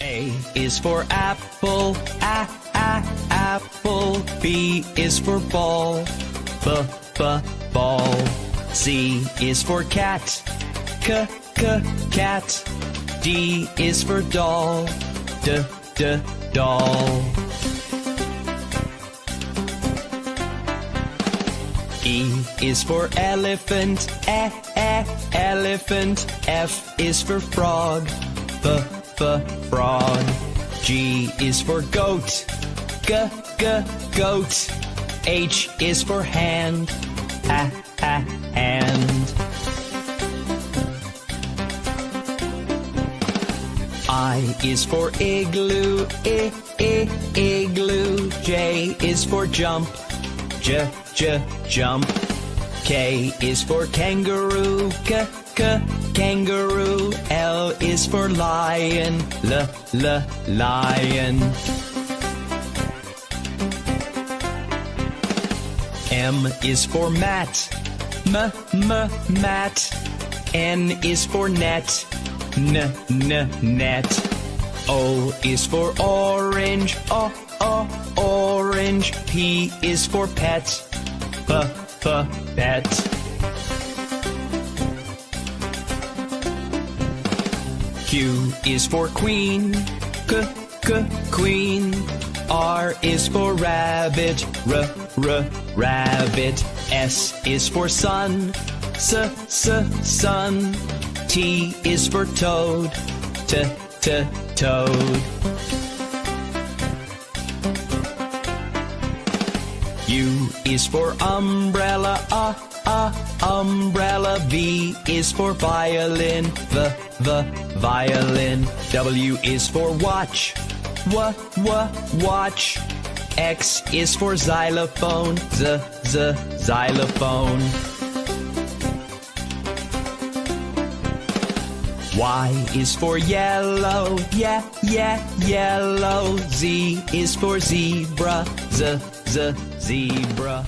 A is for apple, apple. B is for ball, ball. C is for cat, cat. D is for doll, doll. E is for elephant, elephant. F is for frog, frog. G is for goat, goat. H is for hand, hand. I is for igloo, igloo. J is for jump, jump. K is for kangaroo, kangaroo. L is for lion, lion. M is for mat, mat. N is for net, net. O is for orange, orange. P is for pet, pet. Q is for queen, queen. R is for rabbit, rabbit. S is for sun, sun. T is for toad, toad. U is for umbrella, umbrella. V is for violin, violin. W is for watch, watch. X is for xylophone, xylophone. Y is for yellow, yellow. Z is for zebra, zebra.